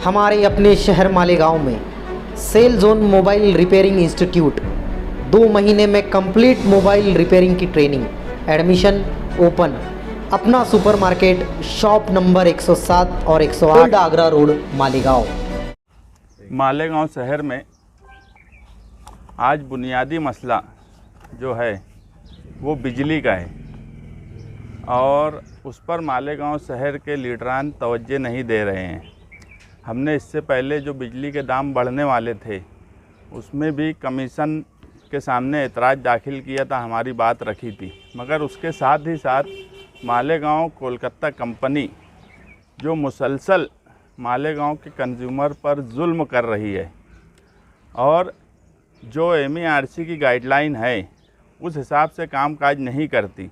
हमारे अपने शहर मालेगांव में sell zone mobile repairing institute 2 महीने में कंप्लीट मोबाइल रिपेयरिंग की ट्रेनिंग। Admission open. अपना सुपरमार्केट शॉप नंबर 107 और 108 आगरा रोड मालेगांव। मालेगांव शहर में आज बुनियादी मसला जो है वो बिजली का है और उस पर मालेगांव शहर के लीडरान तवज्जो नहीं दे रहे हैं। हमने इससे पहले जो बिजली के दाम बढ़ने वाले थे उसमें भी कमीशन के सामने एतराज़ दाखिल किया था, हमारी बात रखी थी, मगर उसके साथ ही साथ मालेगांव कोलकाता कंपनी जो मुसलसल मालेगांव के कंज्यूमर पर जुल्म कर रही है और जो MERC की गाइडलाइन है उस हिसाब से कामकाज नहीं करती।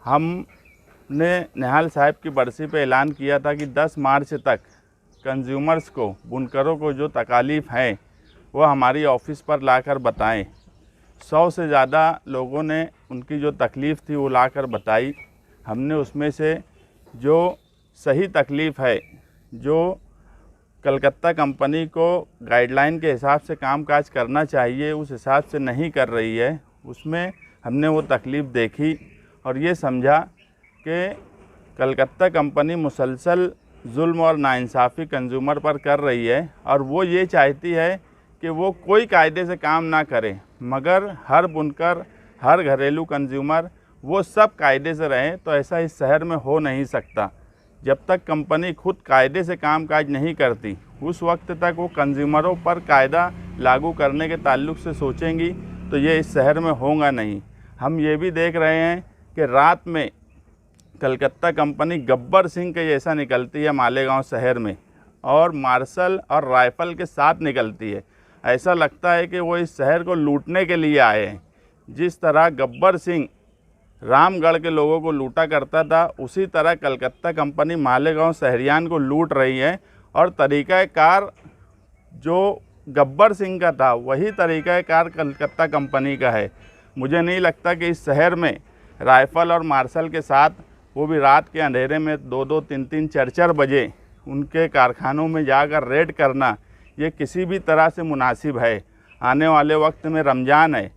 हमने निहाल साहब की बरसी पे ऐलान किया था कि 10 मार्च तक कंज्यूमर्स को, बुनकरों को जो तकालीफ़ हैं वो हमारी ऑफ़िस पर लाकर बताएं। 100 से ज़्यादा लोगों ने उनकी जो तकलीफ़ थी वो लाकर बताई। हमने उसमें से जो सही तकलीफ़ है, जो कलकत्ता कंपनी को गाइडलाइन के हिसाब से कामकाज करना चाहिए उस हिसाब से नहीं कर रही है, उसमें हमने वो तकलीफ़ देखी और ये समझा कि कलकत्ता कंपनी मुसलसल जुल्म और नाइंसाफ़ी कंज्यूमर पर कर रही है और वो ये चाहती है कि वो कोई कायदे से काम ना करे, मगर हर बुनकर, हर घरेलू कंज्यूमर वो सब कायदे से रहें। तो ऐसा इस शहर में हो नहीं सकता। जब तक कंपनी खुद कायदे से कामकाज नहीं करती उस वक्त तक वो कंज्यूमरों पर कायदा लागू करने के ताल्लुक़ से सोचेंगी तो ये इस शहर में होगा नहीं। हम ये भी देख रहे हैं कि रात में कलकत्ता कंपनी गब्बर सिंह के जैसा निकलती है मालेगांव शहर में और मार्शल और राइफ़ल के साथ निकलती है। ऐसा लगता है कि वो इस शहर को लूटने के लिए आए हैं। जिस तरह गब्बर सिंह रामगढ़ के लोगों को लूटा करता था उसी तरह कलकत्ता कंपनी मालेगांव शहरियान को लूट रही है और तरीक़ाकार जो गब्बर सिंह का था वही तरीक़ाकार कलकत्ता कंपनी का है। मुझे नहीं लगता कि इस शहर में राइफ़ल और मार्शल के साथ, वो भी रात के अंधेरे में 2-2, 3-3, 4-4 बजे उनके कारखानों में जाकर रेड करना ये किसी भी तरह से मुनासिब है। आने वाले वक्त में रमज़ान है,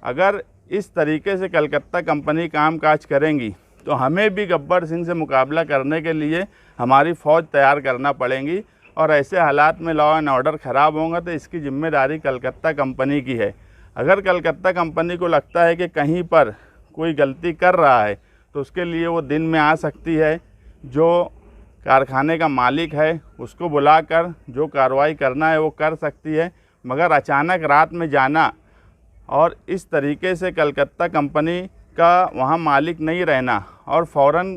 अगर इस तरीके से कलकत्ता कंपनी कामकाज करेंगी तो हमें भी गब्बर सिंह से मुकाबला करने के लिए हमारी फ़ौज तैयार करना पड़ेगी और ऐसे हालात में लॉ एंड ऑर्डर ख़राब होगा तो इसकी ज़िम्मेदारी कलकत्ता कंपनी की है। अगर कलकत्ता कंपनी को लगता है कि कहीं पर कोई गलती कर रहा है तो उसके लिए वो दिन में आ सकती है, जो कारखाने का मालिक है उसको बुलाकर जो कार्रवाई करना है वो कर सकती है, मगर अचानक रात में जाना और इस तरीके से कलकत्ता कंपनी का वहाँ मालिक नहीं रहना और फ़ौरन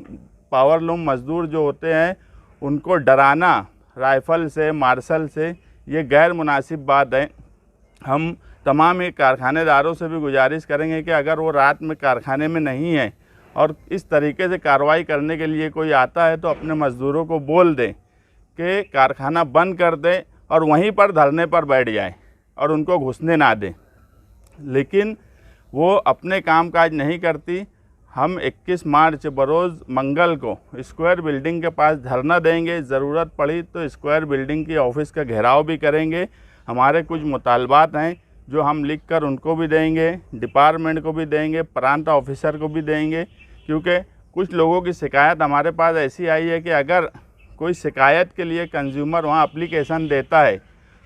पावर लूम मज़दूर जो होते हैं उनको डराना राइफ़ल से, मार्शल से, ये गैर मुनासिब बात है। हम तमाम ही कारखानेदारों से भी गुजारिश करेंगे कि अगर वो रात में कारखाने में नहीं है और इस तरीके से कार्रवाई करने के लिए कोई आता है तो अपने मज़दूरों को बोल दें कि कारखाना बंद कर दें और वहीं पर धरने पर बैठ जाएं और उनको घुसने ना दें। लेकिन वो अपने कामकाज नहीं करती। हम 21 मार्च बरोज़ मंगल को स्क्वायर बिल्डिंग के पास धरना देंगे, ज़रूरत पड़ी तो स्क्वायर बिल्डिंग की ऑफ़िस का घेराव भी करेंगे। हमारे कुछ मुतालबात हैं जो हम लिख कर उनको भी देंगे, डिपार्टमेंट को भी देंगे, प्रांत ऑफिसर को भी देंगे, क्योंकि कुछ लोगों की शिकायत हमारे पास ऐसी आई है कि अगर कोई शिकायत के लिए कंज्यूमर वहाँ एप्लीकेशन देता है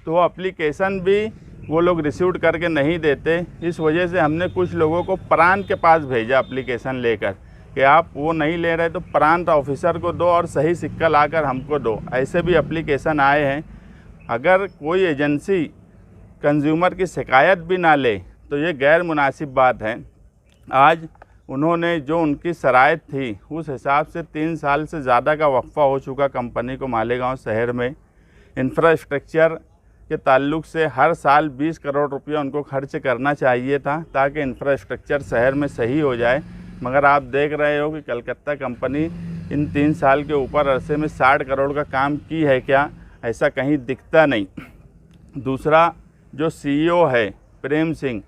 तो वो एप्लीकेशन भी वो लोग रिसीव करके नहीं देते। इस वजह से हमने कुछ लोगों को प्रांत के पास भेजा एप्लीकेशन लेकर कि आप वो नहीं ले रहे तो प्रांत ऑफिसर को दो और सही सिक्का लाकर हमको दो। ऐसे भी एप्लीकेशन आए हैं। अगर कोई एजेंसी कंज्यूमर की शिकायत भी ना ले तो ये गैर मुनासिब बात है। आज उन्होंने जो उनकी शराइत थी उस हिसाब से 3 साल से ज़्यादा का वक्फा हो चुका कंपनी को मालेगांव शहर में। इंफ्रास्ट्रक्चर के ताल्लुक़ से हर साल 20 करोड़ रुपया उनको खर्च करना चाहिए था ताकि इंफ्रास्ट्रक्चर शहर में सही हो जाए, मगर आप देख रहे हो कि कलकत्ता कंपनी इन 3 साल के ऊपर अरसे में 60 करोड़ का काम की है क्या? ऐसा कहीं दिखता नहीं। दूसरा, जो CEO है प्रेम सिंह,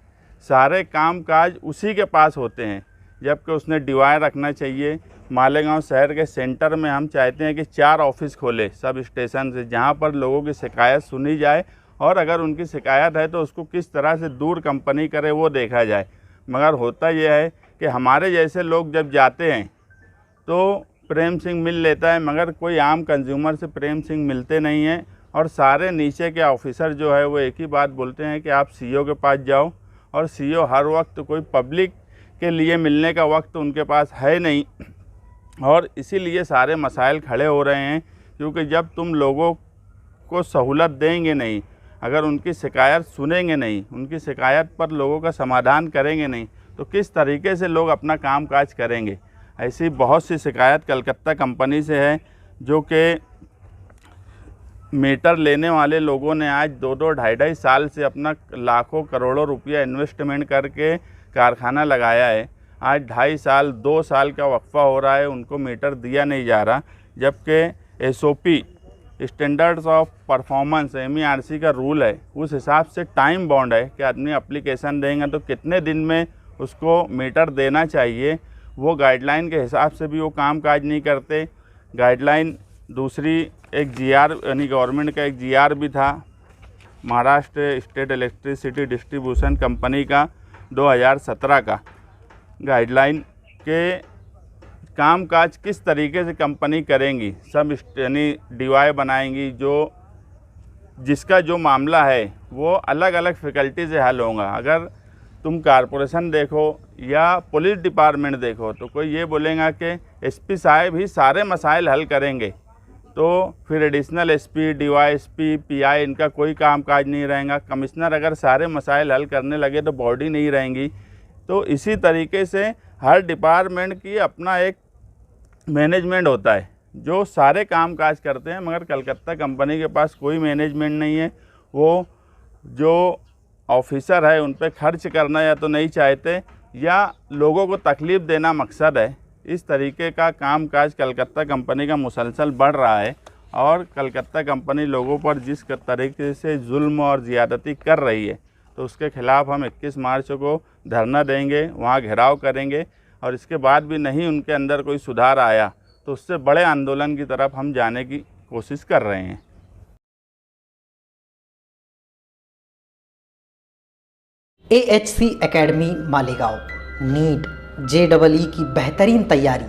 सारे कामकाज उसी के पास होते हैं, जबकि उसने डिवाइड रखना चाहिए, मालेगांव शहर के सेंटर में हम चाहते हैं कि 4 ऑफिस खोले सब स्टेशन से, जहां पर लोगों की शिकायत सुनी जाए और अगर उनकी शिकायत है तो उसको किस तरह से दूर कंपनी करे वो देखा जाए। मगर होता यह है कि हमारे जैसे लोग जब जाते हैं तो प्रेम सिंह मिल लेता है, मगर कोई आम कंज्यूमर से प्रेम सिंह मिलते नहीं हैं। और सारे नीचे के ऑफिसर जो है वो एक ही बात बोलते हैं कि आप सीईओ के पास जाओ, और सीईओ हर वक्त कोई पब्लिक के लिए मिलने का वक्त उनके पास है नहीं। और इसीलिए सारे मसाइल खड़े हो रहे हैं, क्योंकि जब तुम लोगों को सहूलत देंगे नहीं, अगर उनकी शिकायत सुनेंगे नहीं, उनकी शिकायत पर लोगों का समाधान करेंगे नहीं, तो किस तरीके से लोग अपना काम काज करेंगे। ऐसी बहुत सी शिकायत कलकत्ता कंपनी से है, जो कि मीटर लेने वाले लोगों ने आज 2-2 ढाई साल से अपना लाखों करोड़ों रुपया इन्वेस्टमेंट करके कारखाना लगाया है। आज 2.5 साल 2 साल का वक्फा हो रहा है, उनको मीटर दिया नहीं जा रहा, जबकि SOP standards of performance MERC का रूल है, उस हिसाब से टाइम बाउंड है कि आदमी एप्लीकेशन देंगे तो कितने दिन में उसको मीटर देना चाहिए। वो गाइडलाइन के हिसाब से भी वो काम काज नहीं करते। गाइडलाइन दूसरी एक GR यानी गवर्नमेंट का एक GR भी था, Maharashtra state electricity distribution company का 2017 का गाइडलाइन के काम काज किस तरीके से कंपनी करेंगी, सब यानी DY बनाएंगी, जो जिसका जो मामला है वो अलग अलग फैकल्टी से हल होगा। अगर तुम कारपोरेशन देखो या पुलिस डिपार्टमेंट देखो तो कोई ये बोलेगा कि SP साहब ही सारे मसाइल हल करेंगे, तो फिर एडिशनल SP, DYSP, PI इनका कोई काम काज नहीं रहेगा। कमिश्नर अगर सारे मसाइल हल करने लगे तो बॉडी नहीं रहेंगी। तो इसी तरीके से हर डिपार्टमेंट की अपना एक मैनेजमेंट होता है जो सारे काम काज करते हैं, मगर कलकत्ता कंपनी के पास कोई मैनेजमेंट नहीं है। वो जो ऑफिसर है उन पर खर्च करना या तो नहीं चाहते या लोगों को तकलीफ़ देना मकसद है। इस तरीके का काम काज कलकत्ता कंपनी का मुसलसल बढ़ रहा है, और कलकत्ता कंपनी लोगों पर जिस तरीके से जुल्म और ज़्यादती कर रही है, तो उसके ख़िलाफ़ हम 21 मार्च को धरना देंगे, वहाँ घेराव करेंगे, और इसके बाद भी नहीं उनके अंदर कोई सुधार आया तो उससे बड़े आंदोलन की तरफ हम जाने की कोशिश कर रहे हैं। AHC academy Malegaon NEET JEE की बेहतरीन तैयारी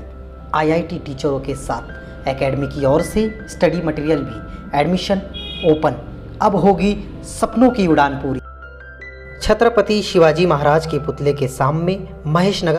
IIT टीचरों के साथ एकेडमी की ओर से स्टडी मटेरियल भी। Admission open. अब होगी सपनों की उड़ान पूरी। छत्रपति शिवाजी महाराज के पुतले के सामने महेश नगर